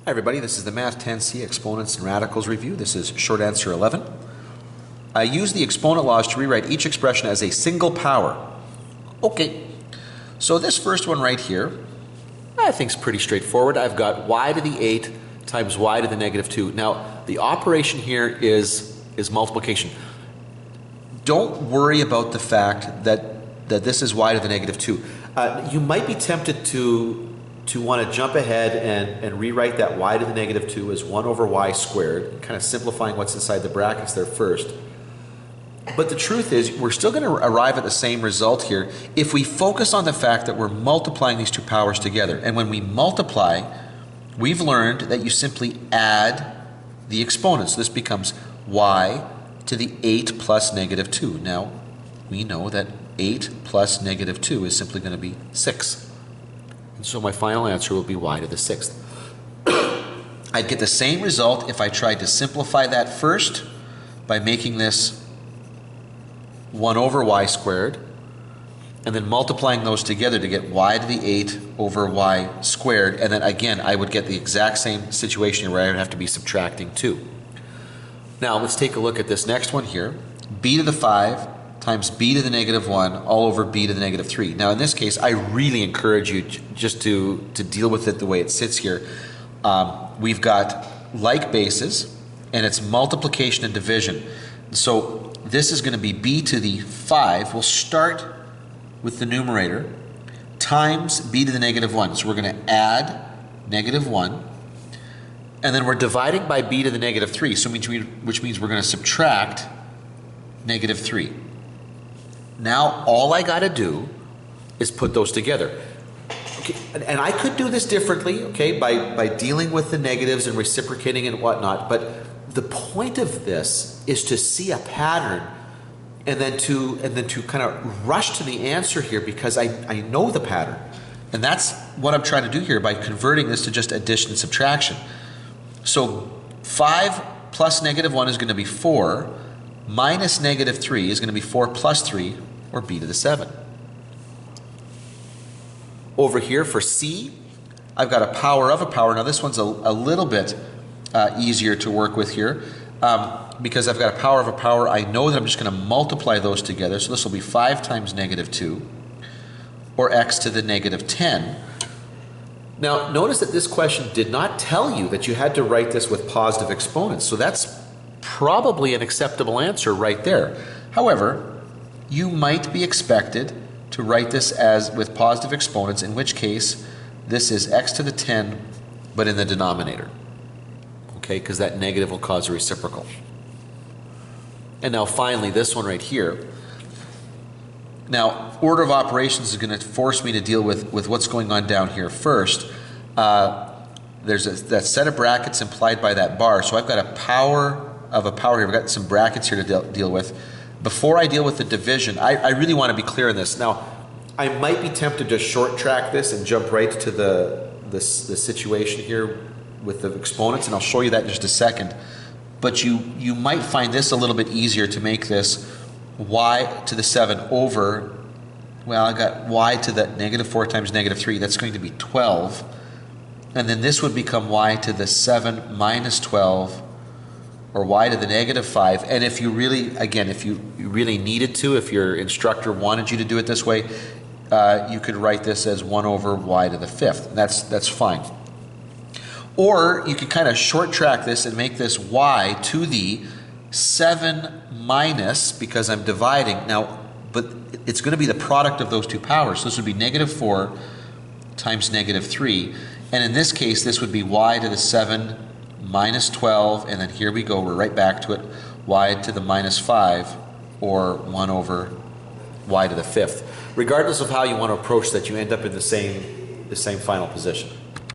Hi everybody, this is the Math 10C Exponents and Radicals review. This is short answer 11. I use the exponent laws to rewrite each expression as a single power. Okay, so this first one right here, I think is pretty straightforward. I've got y to the 8 times y to the negative 2. Now, the operation here is multiplication. Don't worry about the fact that this is y to the negative 2. You might be tempted to want to jump ahead and rewrite that y to the negative 2 as 1 over y squared, kind of simplifying what's inside the brackets there first. But the truth is, we're still going to arrive at the same result here if we focus on the fact that we're multiplying these two powers together. And when we multiply, we've learned that you simply add the exponents. So this becomes y to the 8 plus negative 2. Now, we know that 8 plus negative 2 is simply going to be 6. And so my final answer will be y to the 6th. I'd get the same result if I tried to simplify that first by making this 1 over y squared, and then multiplying those together to get y to the 8 over y squared, and then again I would get the exact same situation where I would have to be subtracting 2. Now let's take a look at this next one here. B to the 5 times b to the negative 1 all over b to the negative 3. Now in this case, I really encourage you just to deal with it the way it sits here. We've got like bases, and it's multiplication and division. So this is going to be b to the 5. We'll start with the numerator times b to the negative 1. So we're going to add negative 1. And then we're dividing by b to the negative 3, so which means we're going to subtract negative 3. Now all I got to do is put those together. Okay, and I could do this differently, okay, by dealing with the negatives and reciprocating and whatnot, but the point of this is to see a pattern and then to kind of rush to the answer here because I know the pattern. And that's what I'm trying to do here by converting this to just addition and subtraction. So 5 plus negative 1 is going to be 4. Minus negative 3 is going to be 4 plus 3, or b to the 7. Over here for c, I've got a power of a power. Now this one's a little bit easier to work with here because I've got a power of a power. I know that I'm just going to multiply those together. So this will be 5 times negative 2, or x to the negative 10. Now notice that this question did not tell you that you had to write this with positive exponents. So that's probably an acceptable answer right there. However, you might be expected to write this as with positive exponents, in which case this is x to the 10, but in the denominator. Okay, because that negative will cause a reciprocal. And now finally, this one right here. Now, order of operations is going to force me to deal with what's going on down here first. There's that set of brackets implied by that bar. So I've got a power of a power here. We've got some brackets here to deal with. Before I deal with the division, I really want to be clear on this. Now, I might be tempted to short track this and jump right to the situation here with the exponents, and I'll show you that in just a second. But you might find this a little bit easier to make this y to the 7 over, well, I got y to the negative 4 times negative 3. That's going to be 12. And then this would become y to the 7 minus 12, or y to the negative 5. And if you really, again, if you really needed to, if your instructor wanted you to do it this way, you could write this as 1 over y to the 5th. That's fine. Or you could kind of short track this and make this y to the 7 minus, because I'm dividing. Now, but it's going to be the product of those two powers. So this would be negative 4 times negative 3. And in this case, this would be y to the 7 minus 12, and then here we go, we're right back to it, y to the minus 5, or 1 over y to the 5th. Regardless of how you want to approach that, you end up in the same final position.